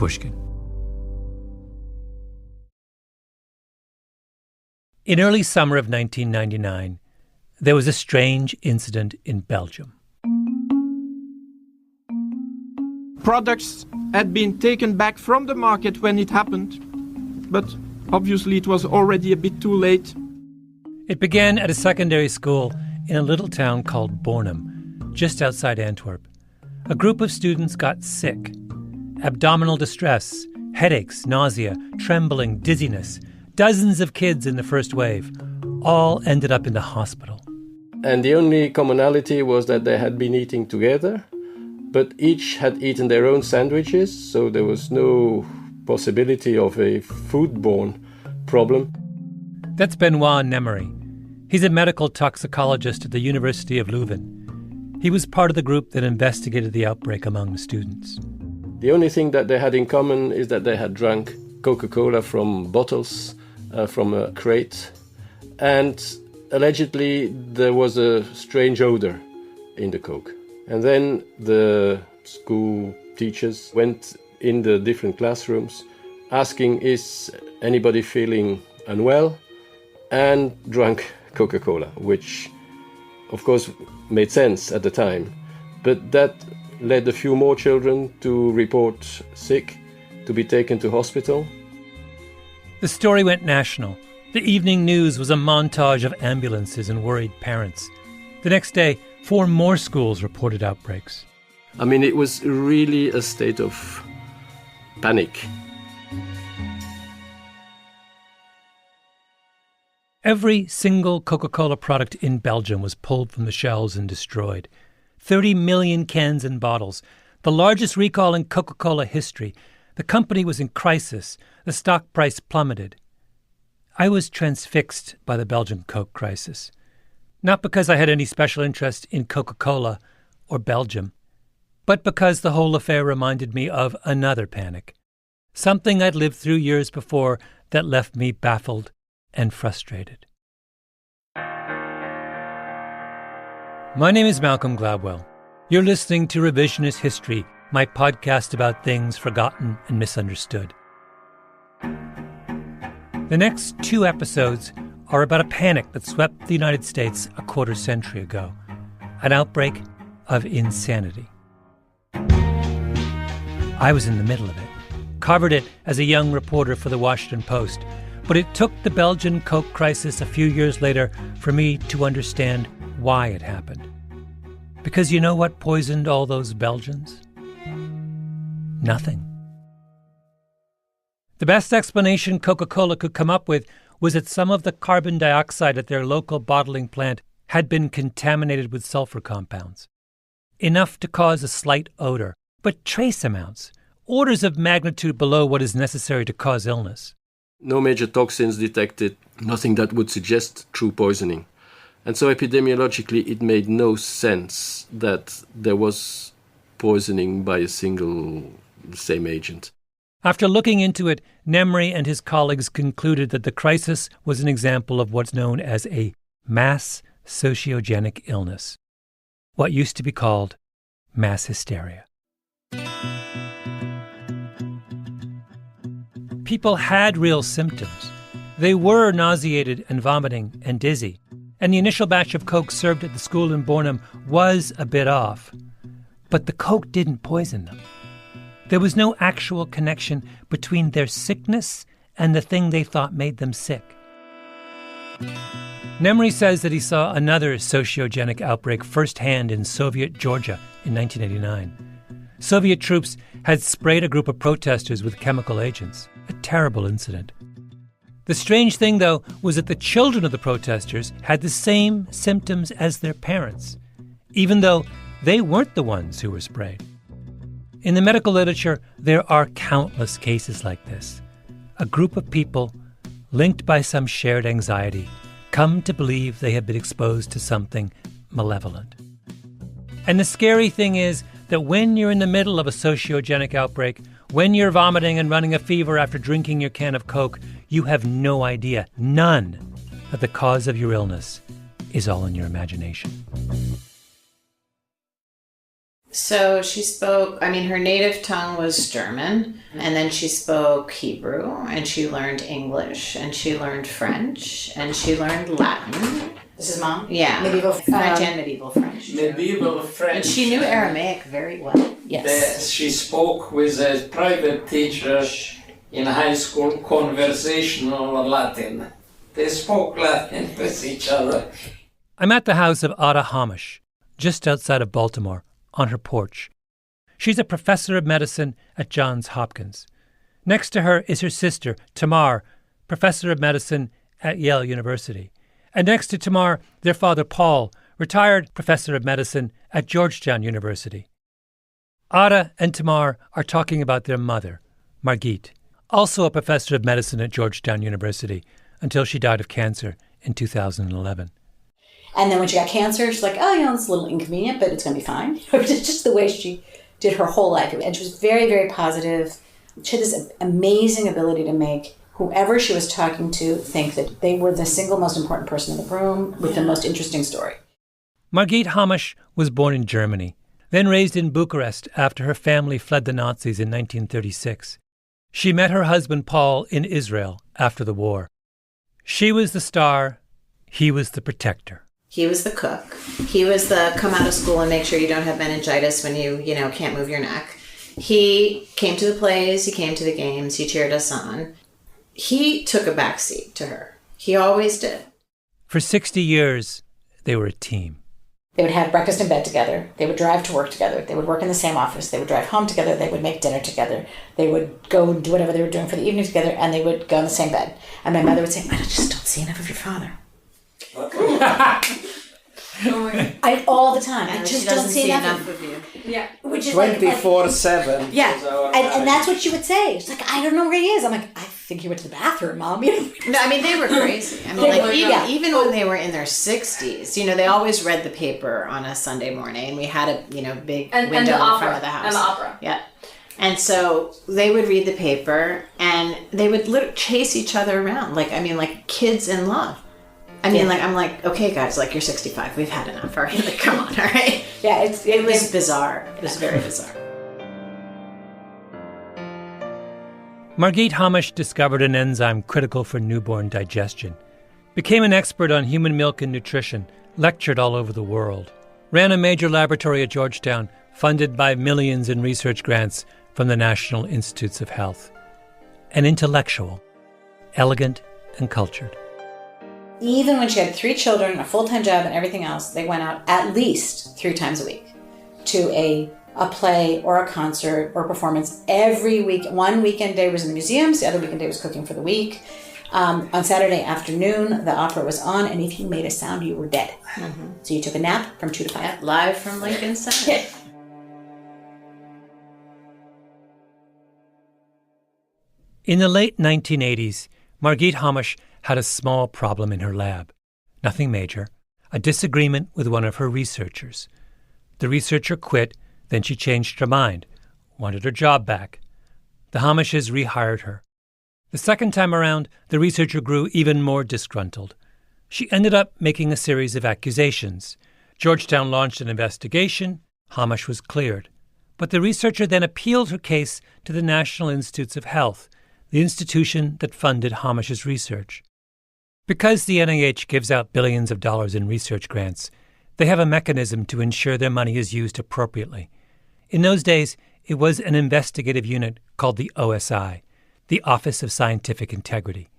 Pushkin. In early summer of 1999, there was a strange incident in Belgium. Products had been taken back from the market when it happened, but obviously it was already a bit too late. It began at a secondary school in a little town called Bornem, just outside Antwerp. A group of students got sick. Abdominal distress, headaches, nausea, trembling, dizziness. Dozens of kids in the first wave all ended up in the hospital. And the only commonality was that they had been eating together, but each had eaten their own sandwiches, so there was no possibility of a foodborne problem. That's Benoit Nemery. He's a medical toxicologist at the University of Leuven. He was part of the group that investigated the outbreak among the students. The only thing that they had in common is that they had drunk Coca-Cola from bottles, from a crate, and allegedly there was a strange odor in the Coke. And then the school teachers went in the different classrooms asking, is anybody feeling unwell? And drank Coca-Cola, which of course made sense at the time. But that led a few more children to report sick, to be taken to hospital. The story went national. The evening news was a montage of ambulances and worried parents. The next day, 4 more schools reported outbreaks. I mean, it was really a state of panic. Every single Coca-Cola product in Belgium was pulled from the shelves and destroyed. 30 million cans and bottles, the largest recall in Coca-Cola history. The company was in crisis. The stock price plummeted. I was transfixed by the Belgian Coke crisis. Not because I had any special interest in Coca-Cola or Belgium, but because the whole affair reminded me of another panic, something I'd lived through years before that left me baffled and frustrated. My name is Malcolm Gladwell. You're listening to Revisionist History, my podcast about things forgotten and misunderstood. The next 2 episodes are about a panic that swept the United States a quarter century ago, an outbreak of insanity. I was in the middle of it, covered it as a young reporter for the Washington Post, but it took the Belgian Coke crisis a few years later for me to understand why it happened. Because you know what poisoned all those Belgians? Nothing. The best explanation Coca-Cola could come up with was that some of the carbon dioxide at their local bottling plant had been contaminated with sulfur compounds. Enough to cause a slight odor, but trace amounts, orders of magnitude below what is necessary to cause illness. No major toxins detected, nothing that would suggest true poisoning. And so epidemiologically it made no sense that there was poisoning by a single same agent. After looking into it, Nemery and his colleagues concluded that the crisis was an example of what's known as a mass sociogenic illness, what used to be called mass hysteria. People had real symptoms. They were nauseated and vomiting and dizzy, and the initial batch of Coke served at the school in Bornem was a bit off. But the Coke didn't poison them. There was no actual connection between their sickness and the thing they thought made them sick. Nemery says that he saw another sociogenic outbreak firsthand in Soviet Georgia in 1989. Soviet troops had sprayed a group of protesters with chemical agents, a terrible incident. The strange thing, though, was that the children of the protesters had the same symptoms as their parents, even though they weren't the ones who were sprayed. In the medical literature, there are countless cases like this. A group of people, linked by some shared anxiety, come to believe they have been exposed to something malevolent. And the scary thing is that when you're in the middle of a sociogenic outbreak, when you're vomiting and running a fever after drinking your can of Coke, you have no idea, none, that the cause of your illness is all in your imagination. So she spoke, her native tongue was German, and then she spoke Hebrew, and she learned English, and she learned French, and she learned Latin. This is Mom? Yeah. Medieval French and medieval French. Medieval French. And she knew Aramaic very well. Yes. She spoke with a private teacher in high school, conversational Latin. They spoke Latin with each other. I'm at the house of Ada Hamosh, just outside of Baltimore, on her porch. She's a professor of medicine at Johns Hopkins. Next to her is her sister, Tamar, professor of medicine at Yale University. And next to Tamar, their father, Paul, retired professor of medicine at Georgetown University. Ada and Tamar are talking about their mother, Margit, also a professor of medicine at Georgetown University, until she died of cancer in 2011. And then when she got cancer, she's like, it's a little inconvenient, but it's going to be fine. It's just the way she did her whole life. And she was very, very positive. She had this amazing ability to make whoever she was talking to think that they were the single most important person in the room with the most interesting story. Margit Hamosh was born in Germany, then raised in Bucharest after her family fled the Nazis in 1936. She met her husband Paul in Israel after the war. She was the star, he was the protector. He was the cook. He was the come out of school and make sure you don't have meningitis when you can't move your neck. He came to the plays, he came to the games, he cheered us on. He took a backseat to her. He always did. For 60 years, they were a team. They would have breakfast in bed together. They would drive to work together. They would work in the same office. They would drive home together. They would make dinner together. They would go and do whatever they were doing for the evening together, and they would go in the same bed. And my mother would say, I just don't see enough of your father. All the time. I just don't see enough of you. Yeah. Which is 24/7. Yeah. And that's what she would say. She's like, I don't know where he is. I'm like, I think he went to the bathroom, Mom. No, they were crazy. Even when they were in their 60s, they always read the paper on a Sunday morning, and we had a big window in front of the house. And the opera. Yeah. And so they would read the paper, and they would chase each other around, like kids in love. I'm like, okay, guys, you're 65. We've had enough. All right, come on, all right. Yeah, it was bizarre. It was very bizarre. Margit Hamosh discovered an enzyme critical for newborn digestion, became an expert on human milk and nutrition, lectured all over the world, ran a major laboratory at Georgetown, funded by millions in research grants from the National Institutes of Health. An intellectual, elegant and cultured. Even when she had 3 children, a full-time job, and everything else, they went out at least 3 times a week to a play or a concert or a performance every week. One weekend day was in the museums, the other weekend day was cooking for the week. On Saturday afternoon, the opera was on, and if you made a sound, you were dead. Mm-hmm. So you took a nap from 2 to 5. Yeah, live from Lincoln Center. In the late 1980s, Margit Hamosh had a small problem in her lab. Nothing major, a disagreement with one of her researchers. The researcher quit, then she changed her mind, wanted her job back. The Hamoshes rehired her. The second time around, the researcher grew even more disgruntled. She ended up making a series of accusations. Georgetown launched an investigation. Hamosh was cleared. But the researcher then appealed her case to the National Institutes of Health, the institution that funded Hamosh's research. Because the NIH gives out billions of dollars in research grants, they have a mechanism to ensure their money is used appropriately. In those days, it was an investigative unit called the OSI, the Office of Scientific Integrity.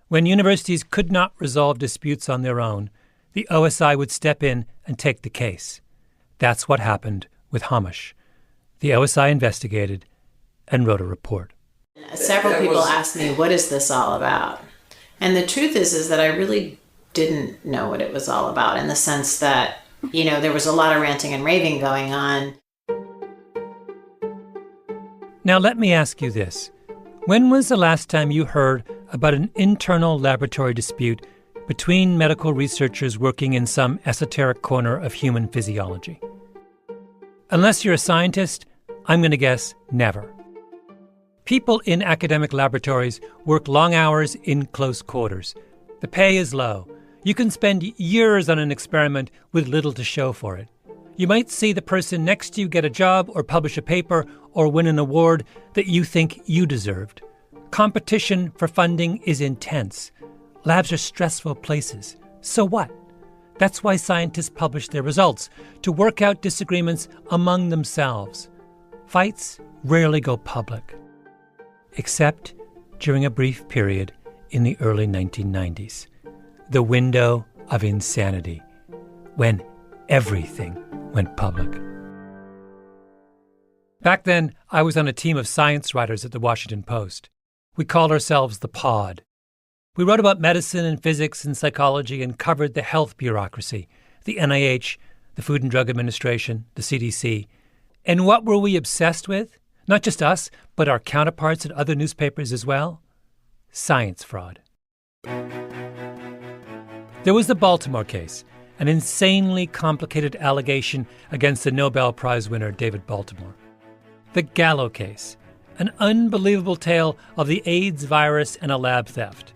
When universities could not resolve disputes on their own, the OSI would step in and take the case. That's what happened with Hamosh. The OSI investigated and wrote a report. Several people asked me, what is this all about? And the truth is that I really didn't know what it was all about, in the sense that, there was a lot of ranting and raving going on. Now let me ask you this. When was the last time you heard about an internal laboratory dispute between medical researchers working in some esoteric corner of human physiology? Unless you're a scientist, I'm going to guess never. People in academic laboratories work long hours in close quarters. The pay is low. You can spend years on an experiment with little to show for it. You might see the person next to you get a job or publish a paper or win an award that you think you deserved. Competition for funding is intense. Labs are stressful places. So what? That's why scientists publish their results, to work out disagreements among themselves. Fights rarely go public, except during a brief period in the early 1990s, the window of insanity, when everything went public. Back then, I was on a team of science writers at the Washington Post. We called ourselves the Pod. We wrote about medicine and physics and psychology and covered the health bureaucracy, the NIH, the Food and Drug Administration, the CDC. And what were we obsessed with? Not just us, but our counterparts at other newspapers as well? Science fraud. There was the Baltimore case, an insanely complicated allegation against the Nobel Prize winner David Baltimore. The Gallo case, an unbelievable tale of the AIDS virus and a lab theft.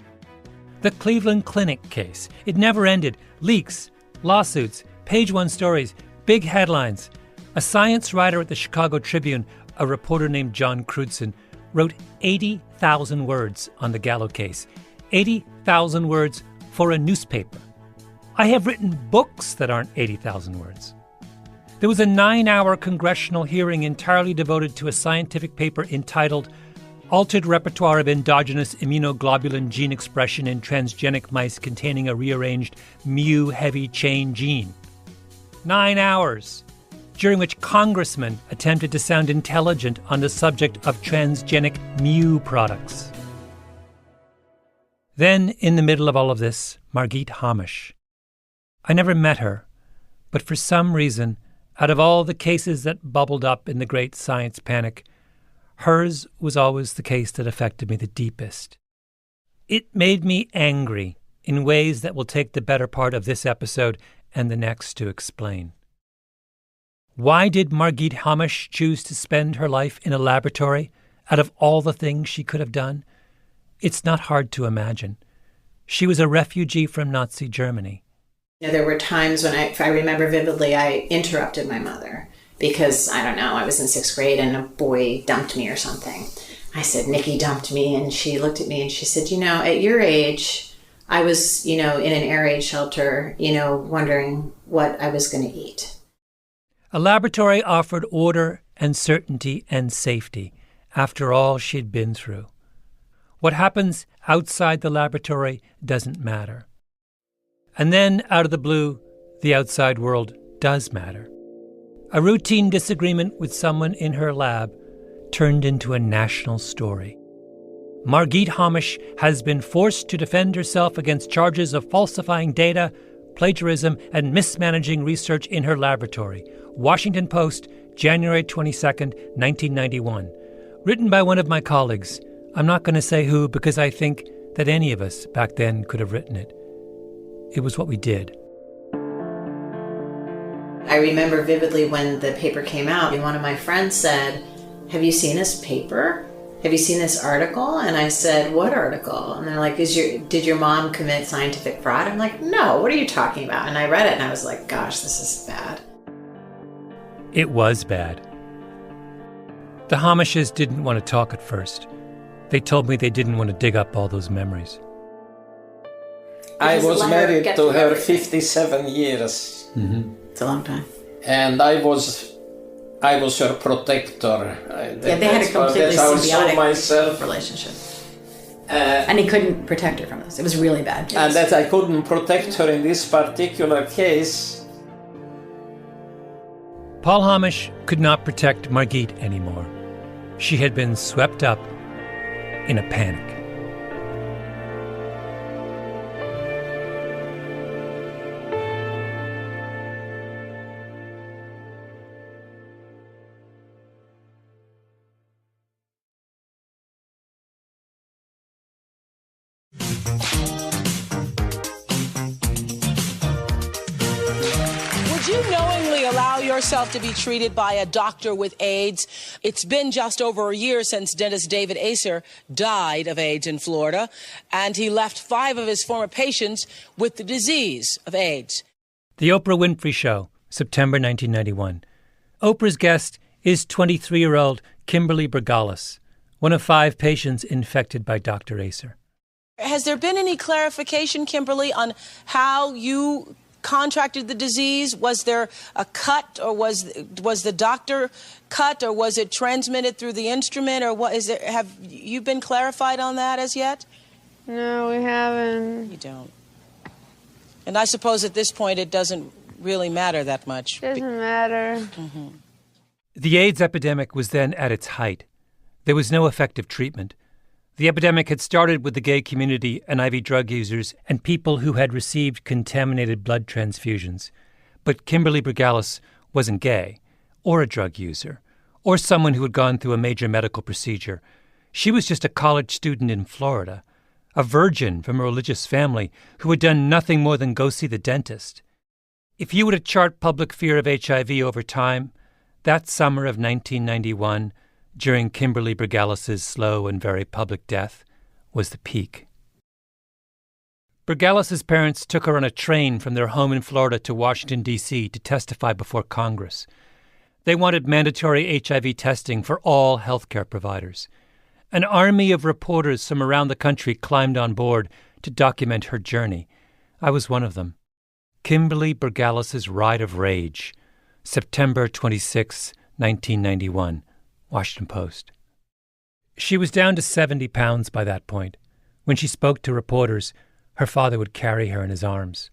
The Cleveland Clinic case. It never ended. Leaks, lawsuits, page one stories, big headlines. A science writer at the Chicago Tribune, a reporter named John Crutzen, wrote 80,000 words on the Gallo case. 80,000 words for a newspaper. I have written books that aren't 80,000 words. There was a 9-hour congressional hearing entirely devoted to a scientific paper entitled Altered Repertoire of Endogenous Immunoglobulin Gene Expression in Transgenic Mice Containing a Rearranged mu heavy chain gene. 9 hours, during which congressmen attempted to sound intelligent on the subject of transgenic mu products. Then, in the middle of all of this, Margit Hamosh. I never met her, but for some reason, out of all the cases that bubbled up in the great science panic, hers was always the case that affected me the deepest. It made me angry in ways that will take the better part of this episode and the next to explain. Why did Margit Hamosh choose to spend her life in a laboratory out of all the things she could have done? It's not hard to imagine. She was a refugee from Nazi Germany. You know, there were times when I remember vividly, I interrupted my mother because, I don't know, I was in 6th grade and a boy dumped me or something. I said, Nikki dumped me, and she looked at me and she said, you know, at your age, I was, in an air raid shelter, wondering what I was going to eat. A laboratory offered order and certainty and safety after all she'd been through. What happens outside the laboratory doesn't matter. And then, out of the blue, the outside world does matter. A routine disagreement with someone in her lab turned into a national story. Margit Hamosh has been forced to defend herself against charges of falsifying data, plagiarism, and mismanaging research in her laboratory. Washington Post, January 22nd, 1991. Written by one of my colleagues. I'm not going to say who because I think that any of us back then could have written it. It was what we did. I remember vividly when the paper came out, and one of my friends said, have you seen this paper? Have you seen this article? And I said, what article? And they're like, did your mom commit scientific fraud? I'm like, no, what are you talking about? And I read it and I was like, gosh, this is bad. It was bad. The Hamoshes didn't want to talk at first. They told me they didn't want to dig up all those memories. I was married to her 57 years. Mm-hmm. It's a long time. And I was her protector. They had a completely symbiotic relationship. And he couldn't protect her from this. It was really bad. And that I couldn't protect her in this particular case. Paul Hamosh could not protect Margit anymore. She had been swept up in a panic. Would you knowingly allow yourself to be treated by a doctor with AIDS? It's been just over a year since dentist David Acer died of AIDS in Florida, and he left 5 of his former patients with the disease of AIDS. The Oprah Winfrey Show, September 1991. Oprah's guest is 23-year-old Kimberly Bergalis, one of 5 patients infected by Dr. Acer. Has there been any clarification, Kimberly, on how you contracted the disease? Was there a cut, or was the doctor cut, or was it transmitted through the instrument, or what is it? Have you been clarified on that as yet? No, we haven't. You don't. And I suppose at this point it doesn't really matter that much. Doesn't matter. Mm-hmm. The AIDS epidemic was then at its height. There was no effective treatment. The epidemic had started with the gay community and IV drug users and people who had received contaminated blood transfusions. But Kimberly Bergalis wasn't gay, or a drug user, or someone who had gone through a major medical procedure. She was just a college student in Florida, a virgin from a religious family who had done nothing more than go see the dentist. If you were to chart public fear of HIV over time, that summer of 1991, during Kimberly Bergalis's slow and very public death, was the peak. Bergalis's parents took her on a train from their home in Florida to Washington, D.C. to testify before Congress. They wanted mandatory HIV testing for all healthcare providers. An army of reporters from around the country climbed on board to document her journey. I was one of them. Kimberly Bergalis's Ride of Rage, September 26, 1991. Washington Post. She was down to 70 pounds by that point. When she spoke to reporters, her father would carry her in his arms.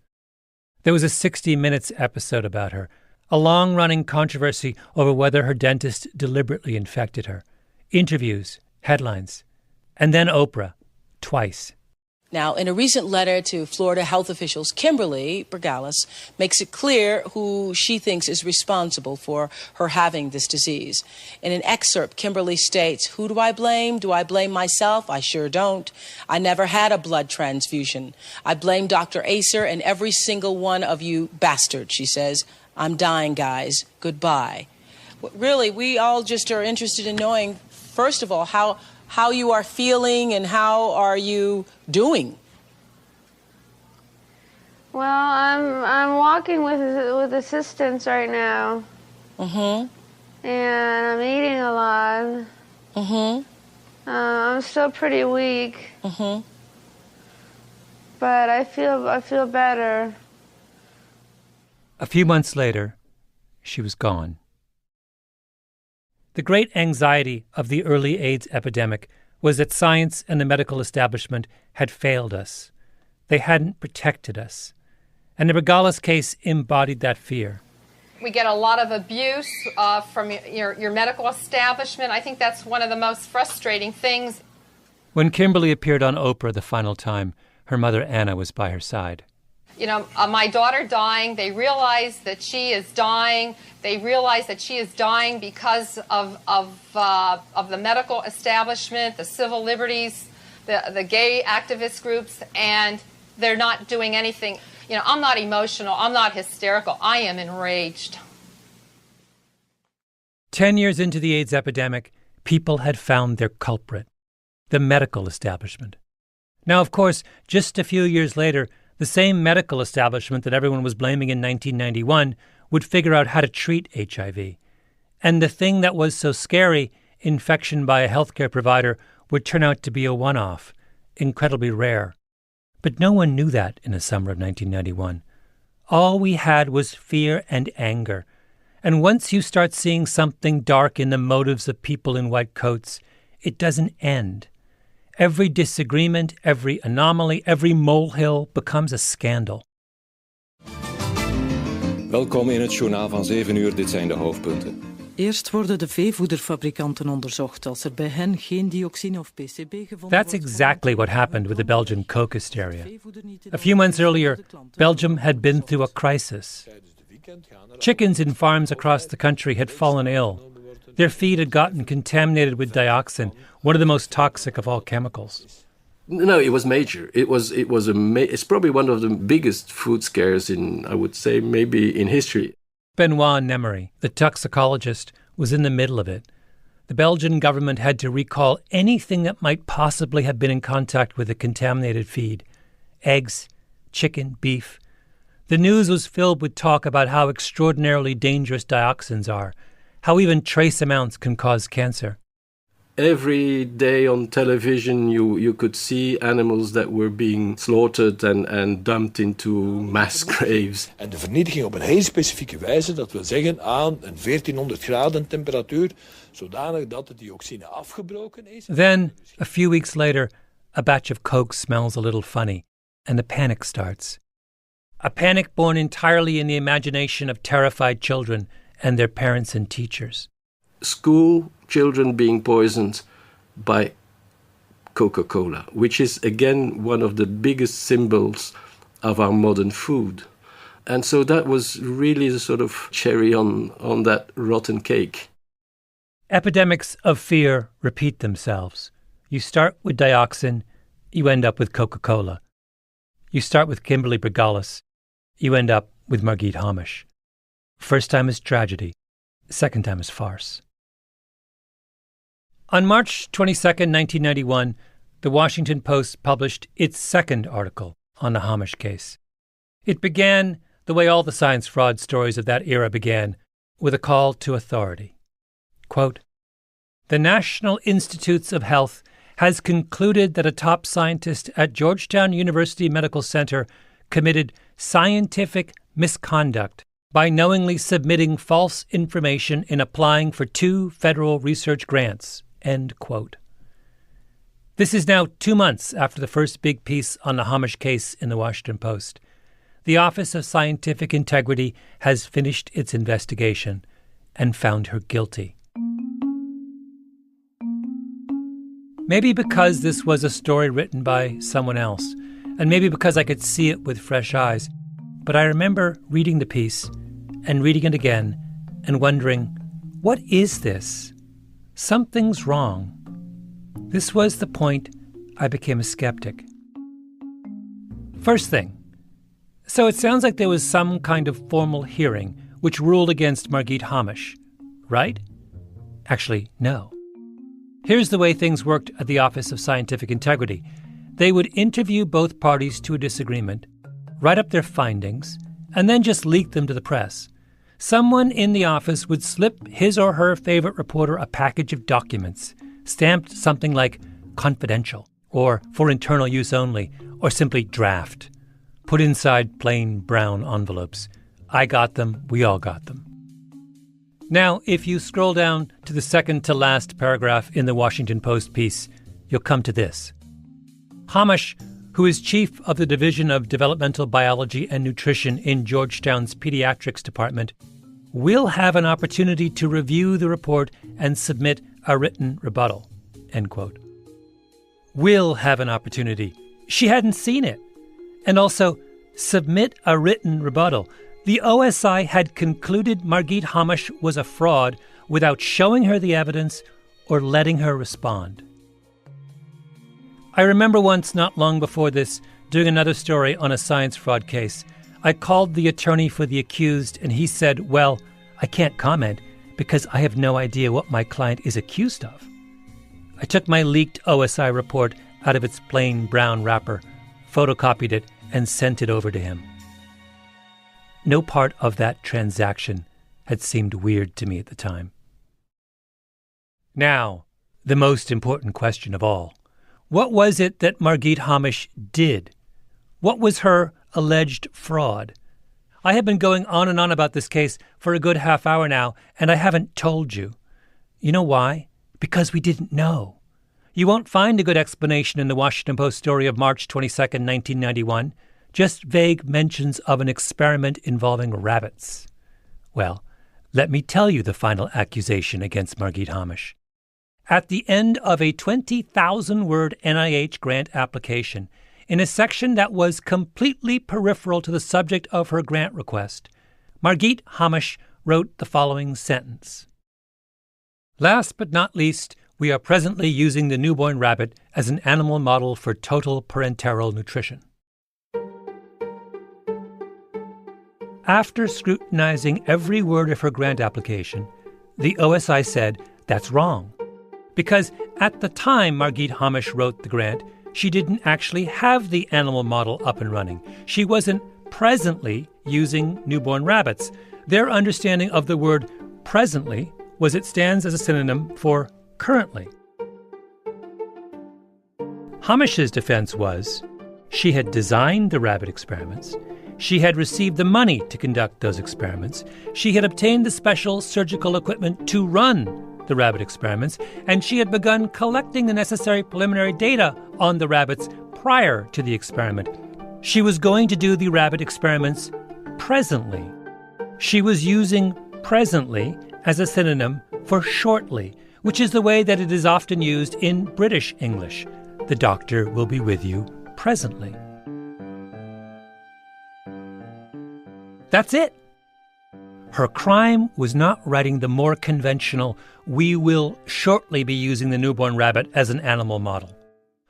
There was a 60 Minutes episode about her, a long-running controversy over whether her dentist deliberately infected her. Interviews, headlines, and then Oprah, twice. Now, in a recent letter to Florida health officials, Kimberly Bergalis makes it clear who she thinks is responsible for her having this disease. In an excerpt, Kimberly states, "Who do I blame? Do I blame myself? I sure don't. I never had a blood transfusion. I blame Dr. Acer and every single one of you bastards," she says. "I'm dying, guys. Goodbye." Really, we all just are interested in knowing, first of all, how you are feeling and how are you doing? Well, I'm walking with assistance right now. Mm-hmm. And I'm eating a lot. Mm-hmm. I'm still pretty weak. Mm-hmm. But I feel better. A few months later, she was gone. The great anxiety of the early AIDS epidemic was that science and the medical establishment had failed us. They hadn't protected us. And the Bergalis case embodied that fear. We get a lot of abuse from your medical establishment. I think that's one of the most frustrating things. When Kimberly appeared on Oprah the final time, her mother Anna was by her side. You know, my daughter dying, they realize that she is dying. They realize that she is dying because of the medical establishment, the civil liberties, the gay activist groups, and they're not doing anything. You know, I'm not emotional. I'm not hysterical. I am enraged. 10 years into the AIDS epidemic, people had found their culprit, the medical establishment. Now, of course, just a few years later, the same medical establishment that everyone was blaming in 1991 would figure out how to treat HIV. And the thing that was so scary, infection by a healthcare provider, would turn out to be a one-off, incredibly rare. But no one knew that in the summer of 1991. All we had was fear and anger. And once you start seeing something dark in the motives of people in white coats, it doesn't end. Every disagreement, every anomaly, every molehill becomes a scandal. Welkom in het journaal van 7 uur. Dit zijn de hoofdpunten. Eerst worden de veevoederfabrikanten onderzocht als er bij hen geen dioxine of PCB gevonden wordt. That's exactly what happened with the Belgian coke hysteria. A few months earlier, Belgium had been through a crisis. Chickens in farms across the country had fallen ill. Their feed had gotten contaminated with dioxin, one of the most toxic of all chemicals. No, it was major. It's probably one of the biggest food scares in, I would say, maybe in history. Benoit Nemery, the toxicologist, was in the middle of it. The Belgian government had to recall anything that might possibly have been in contact with the contaminated feed. Eggs, chicken, beef. The news was filled with talk about how extraordinarily dangerous dioxins are, how even trace amounts can cause cancer. Every day on television you could see animals that were being slaughtered and dumped into mass graves. En de vernietiging op een heel specifieke wijze, dat wil zeggen aan een 1400 graden temperatuur, zodanig dat de dioxine afgebroken is. Then, a few weeks later, a batch of coke smells a little funny, and the panic starts. A panic born entirely in the imagination of terrified children and their parents and teachers. School children being poisoned by Coca-Cola, which is again one of the biggest symbols of our modern food. And so that was really the sort of cherry on that rotten cake. Epidemics of fear repeat themselves. You start with dioxin, you end up with Coca-Cola. You start with Kimberly Brigalis, you end up with Margit Hamosh. First time is tragedy, second time is farce. On March 22, 1991, the Washington Post published its second article on the Hamosh case. It began the way all the science fraud stories of that era began, with a call to authority. Quote, "The National Institutes of Health has concluded that a top scientist at Georgetown University Medical Center committed scientific misconduct by knowingly submitting false information in applying for 2 federal research grants." End quote. This is now 2 months after the first big piece on the Hamosh case in the Washington Post. The Office of Scientific Integrity has finished its investigation and found her guilty. Maybe because this was a story written by someone else, and maybe because I could see it with fresh eyes, but I remember reading the piece and reading it again and wondering, what is this? Something's wrong. This was the point I became a skeptic. First thing, so it sounds like there was some kind of formal hearing which ruled against Margit Hamosh, right? Actually, no. Here's the way things worked at the Office of Scientific Integrity. They would interview both parties to a disagreement, write up their findings, and then just leak them to the press. Someone in the office would slip his or her favorite reporter a package of documents, stamped something like confidential, or for internal use only, or simply draft, put inside plain brown envelopes. I got them, we all got them. Now, if you scroll down to the second to last paragraph in the Washington Post piece, you'll come to this. Hamosh, who is chief of the Division of Developmental Biology and Nutrition in Georgetown's Pediatrics Department, will have an opportunity to review the report and submit a written rebuttal. End quote. Will have an opportunity. She hadn't seen it. And also, submit a written rebuttal. The OSI had concluded Margit Hamosh was a fraud without showing her the evidence or letting her respond. I remember once, not long before this, doing another story on a science fraud case. I called the attorney for the accused, and he said, well, I can't comment because I have no idea what my client is accused of. I took my leaked OSI report out of its plain brown wrapper, photocopied it, and sent it over to him. No part of that transaction had seemed weird to me at the time. Now, the most important question of all. What was it that Margit Hamosh did? What was her alleged fraud? I have been going on and on about this case for a good half hour now, and I haven't told you. You know why? Because we didn't know. You won't find a good explanation in the Washington Post story of March 22nd, 1991. Just vague mentions of an experiment involving rabbits. Well, let me tell you the final accusation against Margit Hamosh. At the end of a 20,000-word NIH grant application, in a section that was completely peripheral to the subject of her grant request, Margit Hamosh wrote the following sentence. Last but not least, we are presently using the newborn rabbit as an animal model for total parenteral nutrition. After scrutinizing every word of her grant application, the OSI said that's wrong. Because at the time Margit Hamosh wrote the grant, she didn't actually have the animal model up and running. She wasn't presently using newborn rabbits. Their understanding of the word presently was it stands as a synonym for currently. Hamosh's defense was she had designed the rabbit experiments, she had received the money to conduct those experiments, she had obtained the special surgical equipment to run the rabbit experiments, and she had begun collecting the necessary preliminary data on the rabbits prior to the experiment. She was going to do the rabbit experiments presently. She was using presently as a synonym for shortly, which is the way that it is often used in British English. The doctor will be with you presently. That's it. Her crime was not writing the more conventional, we will shortly be using the newborn rabbit as an animal model.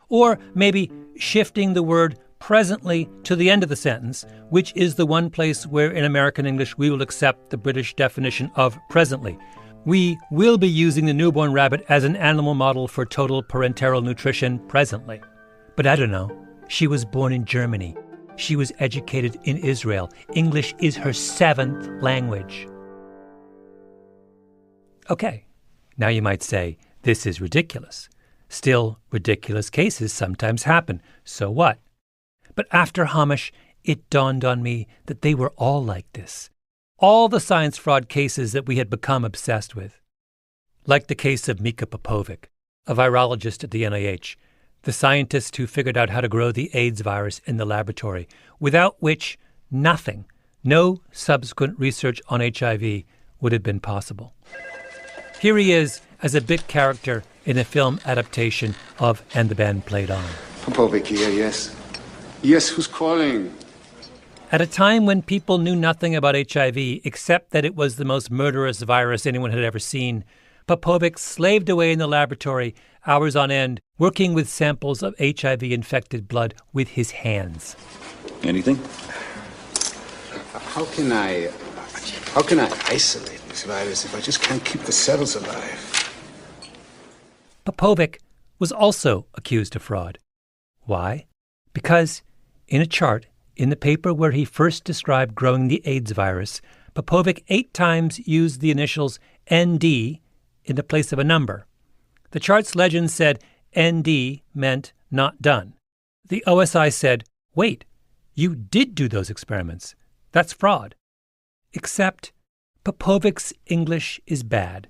Or maybe shifting the word presently to the end of the sentence, which is the one place where in American English we will accept the British definition of presently. We will be using the newborn rabbit as an animal model for total parenteral nutrition presently. But I don't know. She was born in Germany. She was educated in Israel. English is her 7th language. Okay, now you might say, this is ridiculous. Still, ridiculous cases sometimes happen. So what? But after Hamosh, it dawned on me that they were all like this. All the science fraud cases that we had become obsessed with. Like the case of Mika Popovic, a virologist at the NIH, the scientist who figured out how to grow the AIDS virus in the laboratory, without which nothing, no subsequent research on HIV would have been possible. Here he is as a bit character in a film adaptation of And the Band Played On. Popovic here, yes. Yes, who's calling? At a time when people knew nothing about HIV except that it was the most murderous virus anyone had ever seen, Popovic slaved away in the laboratory hours on end, working with samples of HIV-infected blood with his hands. Anything? How can I isolate this virus if I just can't keep the cells alive? Popovic was also accused of fraud. Why? Because in a chart in the paper where he first described growing the AIDS virus, Popovic 8 times used the initials ND in the place of a number. The chart's legend said ND meant not done. The OSI said, wait, you did do those experiments. That's fraud. Except Popovic's English is bad.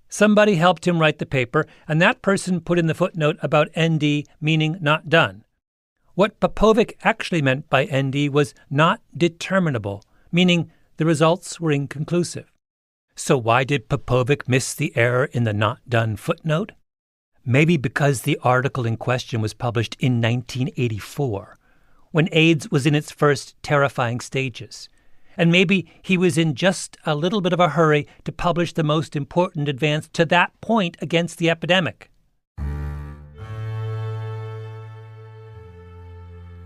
Somebody helped him write the paper, and that person put in the footnote about ND meaning not done. What Popovic actually meant by ND was not determinable, meaning the results were inconclusive. So why did Popovic miss the error in the not done footnote? Maybe because the article in question was published in 1984, when AIDS was in its first terrifying stages. And maybe he was in just a little bit of a hurry to publish the most important advance to that point against the epidemic.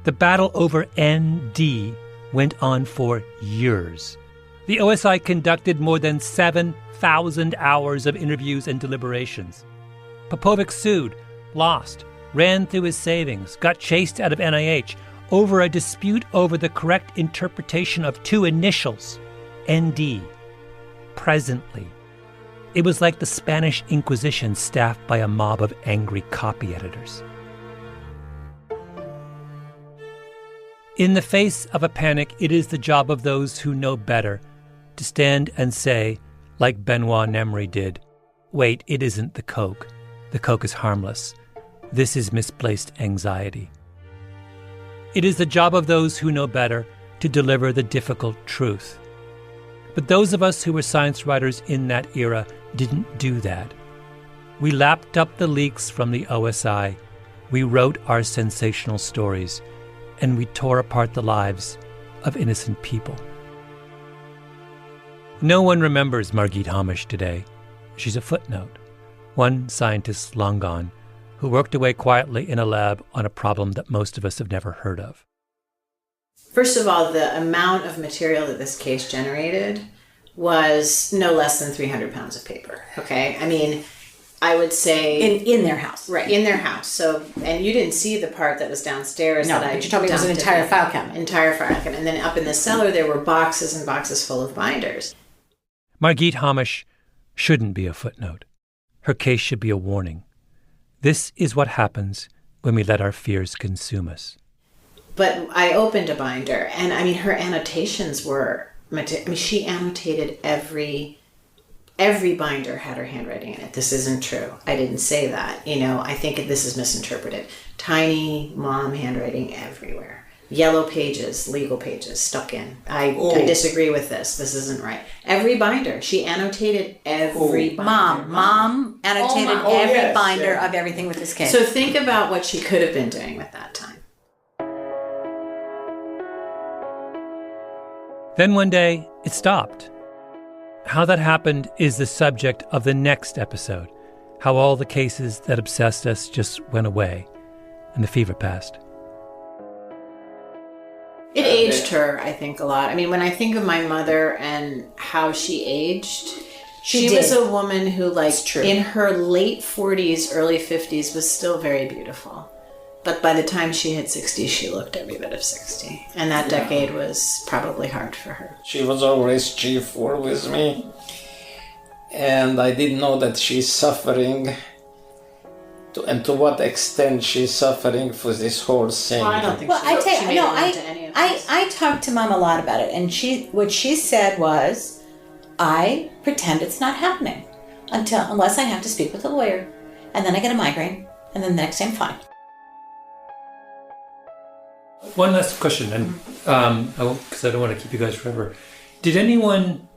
The battle over ND went on for years. The OSI conducted more than 7,000 hours of interviews and deliberations. Popovic sued, lost, ran through his savings, got chased out of NIH over a dispute over the correct interpretation of 2 initials, ND, presently. It was like the Spanish Inquisition staffed by a mob of angry copy editors. In the face of a panic, it is the job of those who know better to stand and say, like Benoit Nemri did, wait, it isn't the Coke. The Coke is harmless. This is misplaced anxiety. It is the job of those who know better to deliver the difficult truth. But those of us who were science writers in that era didn't do that. We lapped up the leaks from the OSI. We wrote our sensational stories. And we tore apart the lives of innocent people. No one remembers Margit Hamosh today. She's a footnote. One scientist long gone, who worked away quietly in a lab on a problem that most of us have never heard of. First of all, the amount of material that this case generated was no less than 300 pounds of paper, okay? I mean, I would say in their house, right in their house. So, and you didn't see the part that was downstairs. No, that but you told me it was an entire file cabinet. Entire file cabinet, and then up in the cellar there were boxes and boxes full of binders. Margit Hamosh shouldn't be a footnote. Her case should be a warning. This is what happens when we let our fears consume us. But I opened a binder, and I mean, her annotations were. She annotated every binder had her handwriting in it. This isn't true. I didn't say that. I think this is misinterpreted. Tiny mom handwriting everywhere. Yellow pages, legal pages stuck in. I disagree with this. This isn't right. Every binder. She annotated every binder. Mom annotated every binder of everything with this case. So think about what she could have been doing with that time. Then one day, it stopped. How that happened is the subject of the next episode. How all the cases that obsessed us just went away, and the fever passed. It aged her, I think, a lot. I mean, when I think of my mother and how she aged, she was a woman who, in her late 40s, early 50s, was still very beautiful. But by the time she hit 60, she looked every bit of 60. And that decade was probably hard for her. She was always cheerful with me. And I didn't know that she's suffering. And to what extent she's suffering for this whole thing. Well, I don't think I talked to Mom a lot about it. And what she said was, I pretend it's not happening unless I have to speak with a lawyer. And then I get a migraine. And then the next day I'm fine. One last question, and because I don't want to keep you guys forever. Did anyone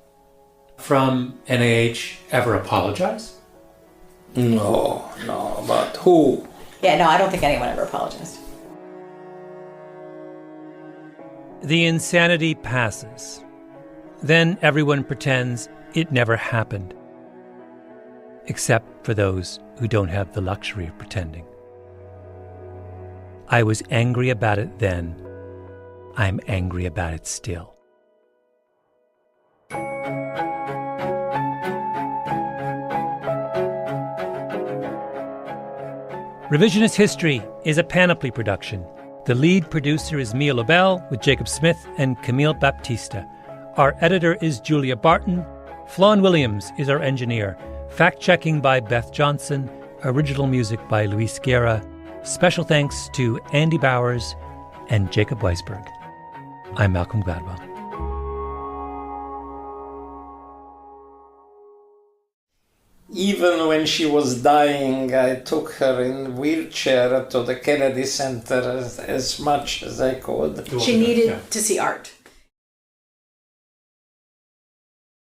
from NIH ever apologize? No, but who? Yeah, no, I don't think anyone ever apologized. The insanity passes. Then everyone pretends it never happened. Except for those who don't have the luxury of pretending. I was angry about it then. I'm angry about it still. Revisionist History is a Panoply production. The lead producer is Mia Lobel with Jacob Smith and Camille Baptista. Our editor is Julia Barton. Flawn Williams is our engineer. Fact-checking by Beth Johnson. Original music by Luis Guerra. Special thanks to Andy Bowers and Jacob Weisberg. I'm Malcolm Gladwell. Even when she was dying, I took her in a wheelchair to the Kennedy Center as much as I could. She needed to see art.